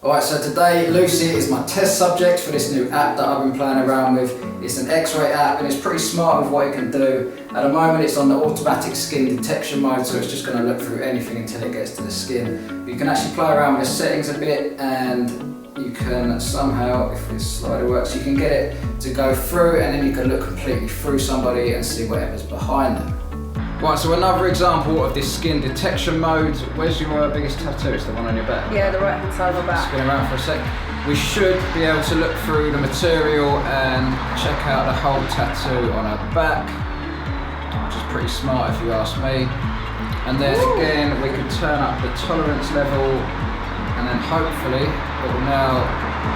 Alright, so today Lucy is my test subject for this new app that I've been playing around with. It's an X-ray app and it's pretty smart with what it can do. At the moment it's on the automatic skin detection mode, so it's just going to look through anything until it gets to the skin. But you can actually play around with the settings a bit, and you can somehow, if this slider works, you can get it to go through, and then you can look completely through somebody and see whatever's behind them. Right, so another example of this skin detection mode. Where's your biggest tattoo? It's the one on your back? Yeah, the right hand side of my back. Spin around for a sec. We should be able to look through the material and check out the whole tattoo on her back, which is pretty smart if you ask me. And then again, we can turn up the tolerance level, and then hopefully it will now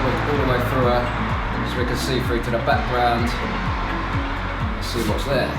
look all the way through her, so we can see through to the background and see what's there.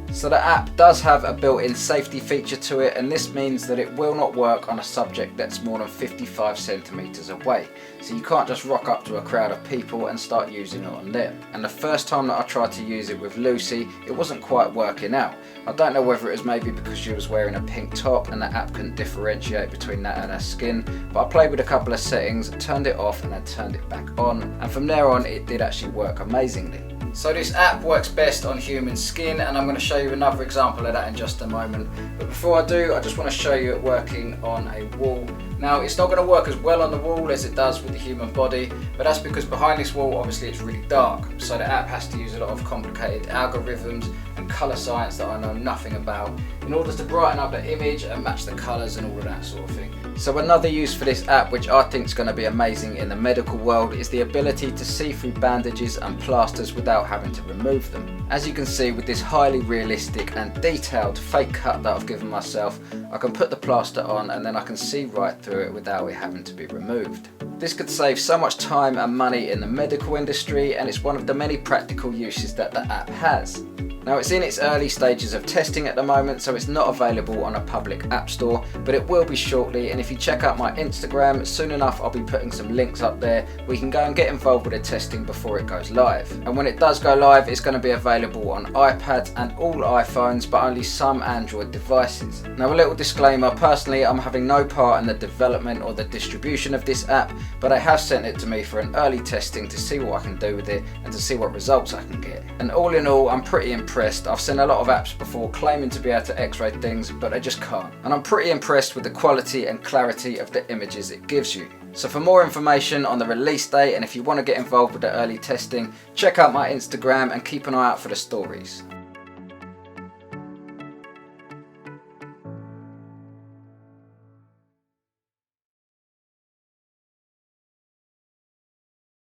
So the app does have a built-in safety feature to it, and this means that it will not work on a subject that's more than 55 centimeters away. So you can't just rock up to a crowd of people and start using it on them. And the first time that I tried to use it with Lucy, it wasn't quite working out. I don't know whether it was maybe because she was wearing a pink top and the app couldn't differentiate between that and her skin, but I played with a couple of settings, turned it off and then turned it back on, and from there on it did actually work amazingly. So this app works best on human skin, and I'm going to show you another example of that in just a moment. But before I do, I just want to show you it working on a wall. Now, it's not going to work as well on the wall as it does with the human body, but that's because behind this wall, obviously it's really dark. So the app has to use a lot of complicated algorithms and colour science that I know nothing about in order to brighten up the image and match the colours and all of that sort of thing. So another use for this app, which I think is going to be amazing in the medical world, is the ability to see through bandages and plasters without having to remove them. As you can see with this highly realistic and detailed fake cut that I've given myself, I can put the plaster on and then I can see right through it without it having to be removed. This could save so much time and money in the medical industry, and it's one of the many practical uses that the app has. Now, it's in its early stages of testing at the moment, so it's not available on a public app store, but it will be shortly. And if you check out my Instagram, soon enough I'll be putting some links up there where you can go and get involved with the testing before it goes live. And when it does go live, it's going to be available on iPads and all iPhones, but only some Android devices. Now, a little disclaimer, personally I'm having no part in the development or the distribution of this app, but they have sent it to me for an early testing to see what I can do with it and to see what results I can get. And all in all, I'm pretty impressed. I've seen a lot of apps before claiming to be able to X-ray things, but they just can't. And I'm pretty impressed with the quality and clarity of the images it gives you. So for more information on the release date, and if you want to get involved with the early testing, check out my Instagram and keep an eye out for the stories.